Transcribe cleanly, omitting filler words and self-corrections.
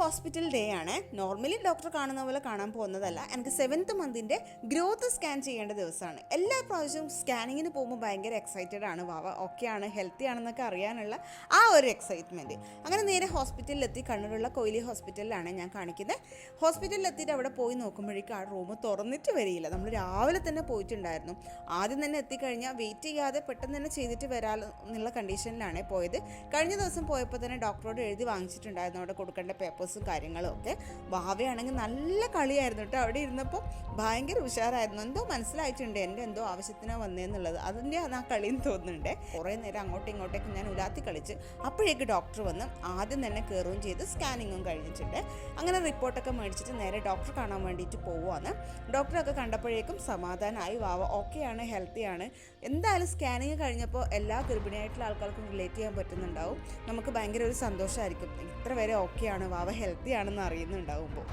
Hospital day ആണ്. Normally doctor കാണുന്ന പോലെ കാണാൻ പോകുന്നതല്ല. എനിക്ക് 7th മന്തിൻ്റെ ഗ്രോത്ത് സ്കാൻ ചെയ്യേണ്ട ദിവസമാണ്. എല്ലാ പ്രാവശ്യവും സ്കാനിങ്ങിന് പോകുമ്പോൾ ഭയങ്കര എക്സൈറ്റഡ് ആണ്. വാവ ഓക്കെ ആണ്, ഹെൽത്തി ആണെന്നൊക്കെ അറിയാനുള്ള ആ ഒരു എക്സൈറ്റ്മെൻറ്റ്. അങ്ങനെ നേരെ ഹോസ്പിറ്റലിലെത്തി. കണ്ണൂരുള്ള കൊയിലി ഹോസ്പിറ്റലിലാണ് ഞാൻ കാണിക്കുന്നത്. ഹോസ്പിറ്റലിലെത്തിയിട്ട് അവിടെ പോയി നോക്കുമ്പോഴേക്കും ആ റൂം തുറന്നിട്ട് വരികയില്ല. നമ്മൾ രാവിലെ തന്നെ പോയിട്ടുണ്ടായിരുന്നു. ആദ്യം തന്നെ എത്തിക്കഴിഞ്ഞാൽ വെയിറ്റ് ചെയ്യാതെ പെട്ടെന്ന് തന്നെ ചെയ്തിട്ട് വരാമെന്നുള്ള കണ്ടീഷനിലാണ് പോയത്. കഴിഞ്ഞ ദിവസം പോയപ്പോൾ തന്നെ ഡോക്ടറോട് എഴുതി വാങ്ങിച്ചിട്ടുണ്ടായിരുന്നു അവിടെ കൊടുക്കേണ്ട പേപ്പേഴ്സും കാര്യങ്ങളും ഒക്കെ. വാവയാണെങ്കിൽ നല്ല കളിയായിരുന്നു കേട്ടോ. അവിടെ ഇരുന്നപ്പോൾ ഭയങ്കര ഉഷാറായിരുന്നു. എന്തോ മനസ്സിലായിട്ടുണ്ട് എൻ്റെ എന്തോ ആവശ്യത്തിനാണ് വന്നതെന്നുള്ളത്. അതിൻ്റെ ആ കളിയെന്ന് തോന്നുന്നുണ്ട്. കുറേ നേരം അങ്ങോട്ടും ഇങ്ങോട്ടേക്ക് ഞാൻ ഉലാത്തി കളിച്ച്. അപ്പോഴേക്ക് ഡോക്ടർ വന്ന് ആദ്യം തന്നെ കയറുകയും ചെയ്ത് സ്കാനിങ്ങും കഴിഞ്ഞിട്ടുണ്ട്. അങ്ങനെ റിപ്പോർട്ടൊക്കെ മേടിച്ചിട്ട് നേരെ ഡോക്ടർ കാണാൻ വേണ്ടിയിട്ട് പോവുകയാണ്. ഡോക്ടറൊക്കെ കണ്ടപ്പോഴേക്കും സമാധാനമായി. വാവ ഓക്കെയാണ്, ഹെൽത്തിയാണ്. എന്തായാലും സ്കാനിങ് കഴിഞ്ഞപ്പോൾ എല്ലാ ഗർഭിണിയായിട്ടുള്ള ആൾക്കാർക്കും റിലേറ്റ് ചെയ്യാൻ പറ്റുന്നുണ്ടാവും. നമുക്ക് ഭയങ്കര ഒരു സന്തോഷമായിരിക്കും. ഇത്ര വരെ ഓക്കെയാണ്, വാവ ഹെൽത്തി ആണെന്ന് അറിയുന്നുണ്ടാവുമ്പോൾ.